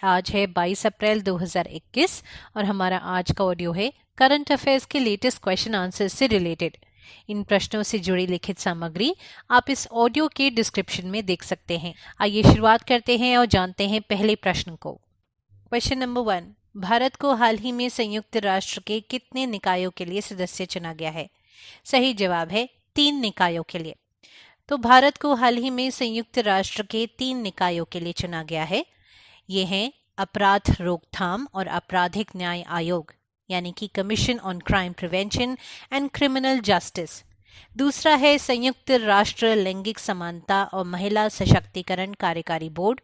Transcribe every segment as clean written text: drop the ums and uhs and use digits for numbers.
आज है 22 अप्रैल 2021 और हमारा आज का ऑडियो है करंट अफेयर्स के लेटेस्ट क्वेश्चन आंसर से रिलेटेड। इन प्रश्नों से जुड़ी लिखित सामग्री आप इस ऑडियो के डिस्क्रिप्शन में देख सकते हैं। आइए शुरुआत करते हैं और जानते हैं पहले प्रश्न को। क्वेश्चन नंबर 1, भारत को हाल ही में संयुक्त राष्ट्र के कितने निकायों के लिए सदस्य चुना गया है? सही जवाब है 3 निकायों के लिए। तो भारत को हाल ही में संयुक्त राष्ट्र के 3 निकायों के लिए चुना गया है। ये हैं अपराध रोकथाम और आपराधिक न्याय आयोग यानी कि commission on crime prevention and criminal justice. दूसरा है संयुक्त राष्ट्र लैंगिक समानता और महिला सशक्तिकरण कार्यकारी बोर्ड,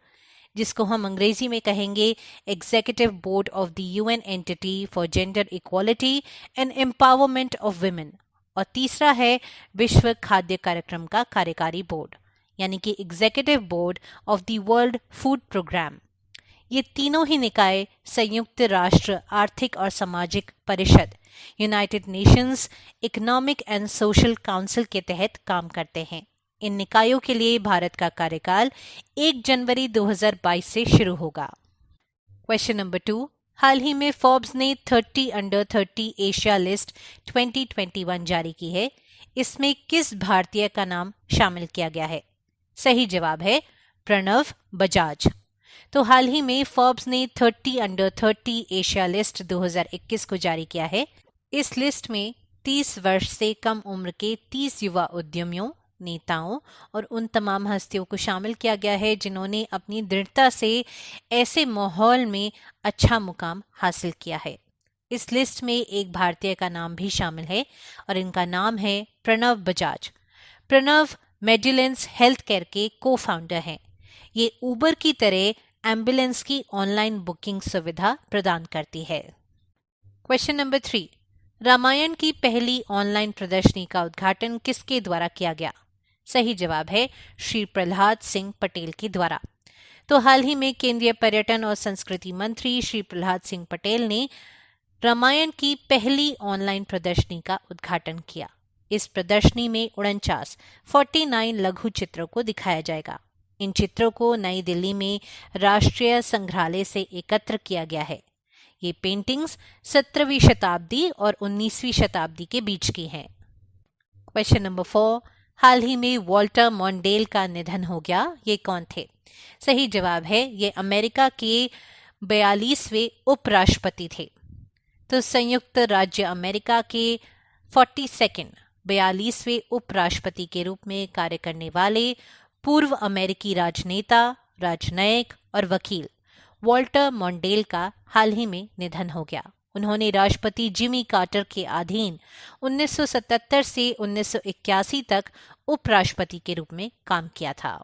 जिसको हम अंग्रेजी में कहेंगे executive board of the UN entity for gender equality and empowerment of women. और तीसरा है विश्व खाद्य कार्यक्रम का कार्यकारी बोर्ड यानी कि executive board of the world food programme. ये तीनों ही निकाय संयुक्त राष्ट्र आर्थिक और सामाजिक परिषद United Nations economic and social council के तहत काम करते हैं। इन निकायों के लिए भारत का कार्यकाल 1 जनवरी 2022 से शुरू होगा। क्वेश्चन नंबर 2, हाल ही में फोर्ब्स ने 30 अंडर 30 एशिया लिस्ट 2021 जारी की है। इसमें किस भारतीय का नाम शामिल किया गया है? सही जवाब है प्रणव बजाज। तो हाल ही में फोर्ब्स ने 30 अंडर 30 एशिया लिस्ट 2021 को जारी किया है। इस लिस्ट में 30 वर्ष से कम उम्र के 30 युवा उद्यमियों, नेताओं और उन तमाम हस्तियों को शामिल किया गया है जिन्होंने अपनी दृढ़ता से ऐसे माहौल में अच्छा मुकाम हासिल किया है। इस लिस्ट में एक भारतीय का नाम भी शामिल है और इनका नाम है प्रणव बजाज। प्रणव मेडिलेंस हेल्थ केयर के को फाउंडर हैं। ये उबर की तरह एम्बुलेंस की ऑनलाइन बुकिंग सुविधा प्रदान करती है। क्वेश्चन नंबर 3, रामायण की पहली ऑनलाइन प्रदर्शनी का उद्घाटन किसके द्वारा किया गया? सही जवाब है श्री प्रहलाद सिंह पटेल के द्वारा। तो हाल ही में केंद्रीय पर्यटन और संस्कृति मंत्री श्री प्रहलाद सिंह पटेल ने रामायण की पहली ऑनलाइन प्रदर्शनी का उद्घाटन किया। इस प्रदर्शनी में 49 लघु चित्रों को दिखाया जाएगा। इन चित्रों को नई दिल्ली में राष्ट्रीय संग्रहालय से एकत्र किया गया है। ये पेंटिंग्स 17वीं शताब्दी और 19वीं शताब्दी के बीच की हैं। क्वेश्चन नंबर 4, हाल ही में वॉल्टर मॉन्डेल का निधन हो गया। ये कौन थे? सही जवाब है ये अमेरिका के 42वें उपराष्ट्रपति थे। तो संयुक्त राज्य अमेरिका के 42वें उपराष्ट्रपति के रूप में कार्य करने वाले पूर्व अमेरिकी राजनेता, राजनयिक और वकील वॉल्टर मॉन्डेल का हाल ही में निधन हो गया। उन्होंने राष्ट्रपति जिमी कार्टर के अधीन 1977 से 1981 तक उपराष्ट्रपति के रूप में काम किया था।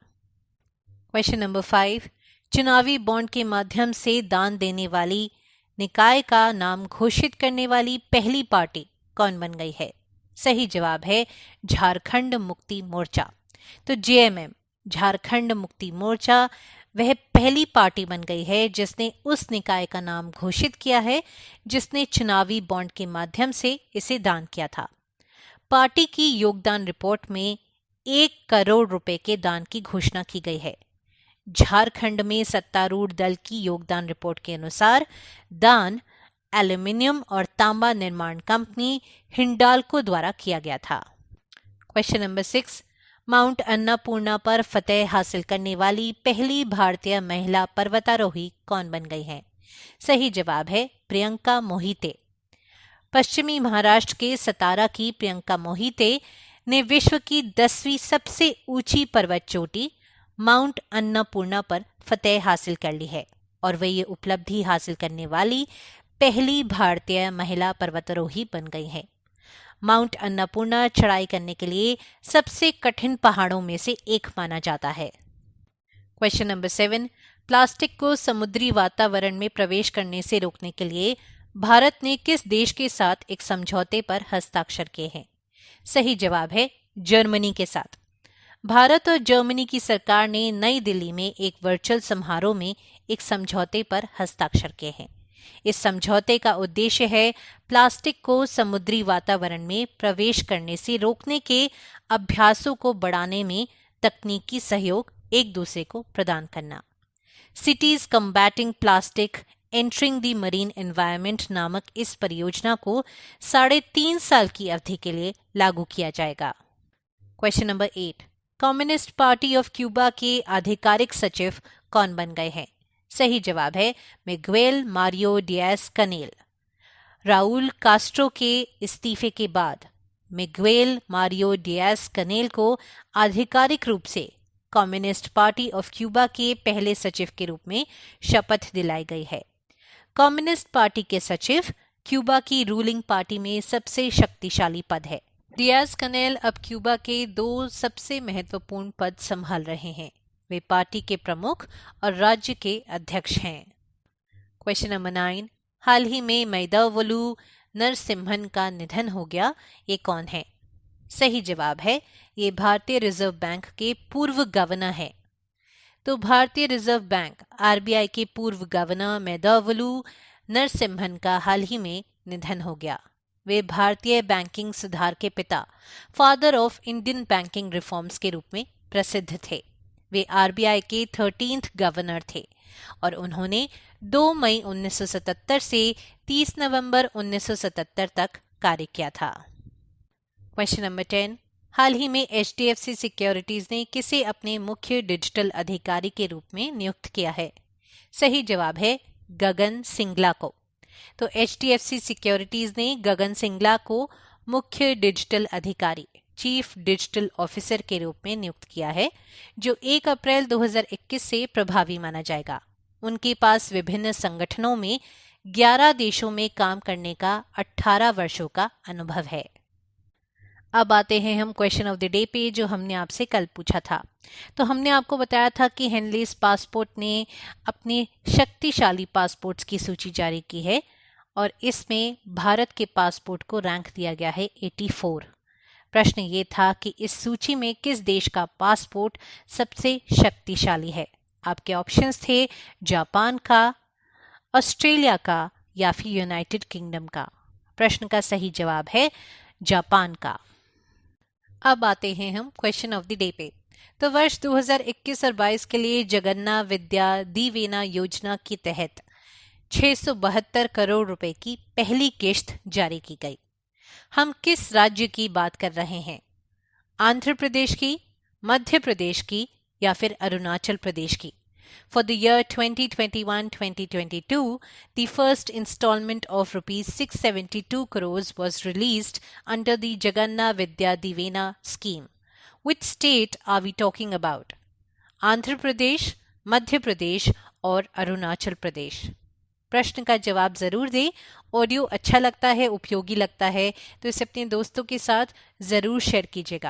क्वेश्चन नंबर 5, चुनावी बॉन्ड के माध्यम से दान देने वाली निकाय का नाम घोषित करने वाली पहली पार्टी कौन बन गई है? सही जवाब है झारखंड मुक्ति मोर्चा। तो जेएमएम झारखंड मुक्ति मोर्चा वह पहली पार्टी बन गई है जिसने उस निकाय का नाम घोषित किया है जिसने चुनावी बॉन्ड के माध्यम से इसे दान किया था। पार्टी की योगदान रिपोर्ट में 1 करोड़ रुपए के दान की घोषणा की गई है। झारखंड में सत्तारूढ़ दल की योगदान रिपोर्ट के अनुसार दान एल्यूमिनियम और तांबा निर्माण कंपनी हिंडाल्को द्वारा किया गया था। क्वेश्चन नंबर 6, माउंट अन्नपूर्णा पर फतेह हासिल करने वाली पहली भारतीय महिला पर्वतारोही कौन बन गई है? सही जवाब है प्रियंका मोहिते। पश्चिमी महाराष्ट्र के सतारा की प्रियंका मोहिते ने विश्व की 10वीं सबसे ऊंची पर्वत चोटी माउंट अन्नपूर्णा पर फतेह हासिल कर ली है और वे ये उपलब्धि हासिल करने वाली पहली भारतीय महिला पर्वतारोही बन गई है। माउंट अन्नपूर्णा चढ़ाई करने के लिए सबसे कठिन पहाड़ों में से एक माना जाता है। क्वेश्चन नंबर 7, प्लास्टिक को समुद्री वातावरण में प्रवेश करने से रोकने के लिए भारत ने किस देश के साथ एक समझौते पर हस्ताक्षर किए हैं? सही जवाब है जर्मनी के साथ। भारत और जर्मनी की सरकार ने नई दिल्ली में एक वर्चुअल समारोह में एक समझौते पर हस्ताक्षर किए हैं। इस समझौते का उद्देश्य है प्लास्टिक को समुद्री वातावरण में प्रवेश करने से रोकने के अभ्यासों को बढ़ाने में तकनीकी सहयोग एक दूसरे को प्रदान करना। Cities combating plastic entering the marine environment नामक इस परियोजना को 3.5 साल की अवधि के लिए लागू किया जाएगा। Question number 8, communist party of Cuba के आधिकारिक सचिव कौन बन गए हैं? सही जवाब है मिगुएल मारियो डियाज कनेल। राउल कास्ट्रो के इस्तीफे के बाद मिगुएल मारियो डियाज कनेल को आधिकारिक रूप से कम्युनिस्ट पार्टी ऑफ क्यूबा के पहले सचिव के रूप में शपथ दिलाई गई है। कम्युनिस्ट पार्टी के सचिव क्यूबा की रूलिंग पार्टी में सबसे शक्तिशाली पद है। डियाज कनेल अब क्यूबा के 2 सबसे महत्वपूर्ण पद संभाल रहे हैं। वे पार्टी के प्रमुख और राज्य के अध्यक्ष हैं। क्वेश्चन नंबर 9, हाल ही में मैदावलु नरसिम्हन का निधन हो गया, ये कौन है? सही जवाब है ये भारतीय रिजर्व बैंक के पूर्व गवर्नर है। तो भारतीय रिजर्व बैंक आरबीआई के पूर्व गवर्नर मैदावलु नरसिम्हन का हाल ही में निधन हो गया। वे भारतीय बैंकिंग सुधार के पिता, father of Indian banking reforms के रूप में प्रसिद्ध थे। वे आरबीआई के 13th गवर्नर थे और उन्होंने 2 मई 1977 से 30 नवंबर 1977 तक कार्य किया था। क्वेश्चन नंबर 10, हाल ही में एचडीएफसी सिक्योरिटीज ने किसे अपने मुख्य डिजिटल अधिकारी के रूप में नियुक्त किया है? सही जवाब है गगन सिंगला को। तो एचडीएफसी सिक्योरिटीज ने गगन सिंगला को मुख्य डिजिटल अधिकारी, चीफ डिजिटल ऑफिसर के रूप में नियुक्त किया है, जो 1 अप्रैल 2021 से प्रभावी माना जाएगा। उनके पास विभिन्न संगठनों में 11 देशों में काम करने का 18 वर्षों का अनुभव है। अब आते हैं हम क्वेश्चन ऑफ द डे पे, जो हमने आपसे कल पूछा था। तो हमने आपको बताया था कि हेनलीज पासपोर्ट ने अपने शक्तिशाली पासपोर्ट्स की सूची जारी की है और इसमें भारत के पासपोर्ट को रैंक दिया गया है 84। प्रश्न ये था कि इस सूची में किस देश का पासपोर्ट सबसे शक्तिशाली है? आपके ऑप्शंस थे जापान का, ऑस्ट्रेलिया का या फिर यूनाइटेड किंगडम का। प्रश्न का सही जवाब है जापान का। अब आते हैं हम क्वेश्चन ऑफ द डे पे। तो वर्ष 2021 और 22 के लिए जगन्नाथ विद्या दिवेना योजना के तहत 672 करोड़ रुपए की पहली किश्त जारी की गई। हम किस राज्य की बात कर रहे हैं? आंध्र प्रदेश की, मध्य प्रदेश की या फिर अरुणाचल प्रदेश की? For the year 2021-2022, the first installment of rupees 672 crores was released under the Jagannath Vidya Divena scheme. Which state are we talking about? Andhra Pradesh, Madhya Pradesh और अरुणाचल प्रदेश। प्रश्न का जवाब जरूर दें। ऑडियो अच्छा लगता है, उपयोगी लगता है तो इसे अपने दोस्तों के साथ जरूर शेयर कीजिएगा।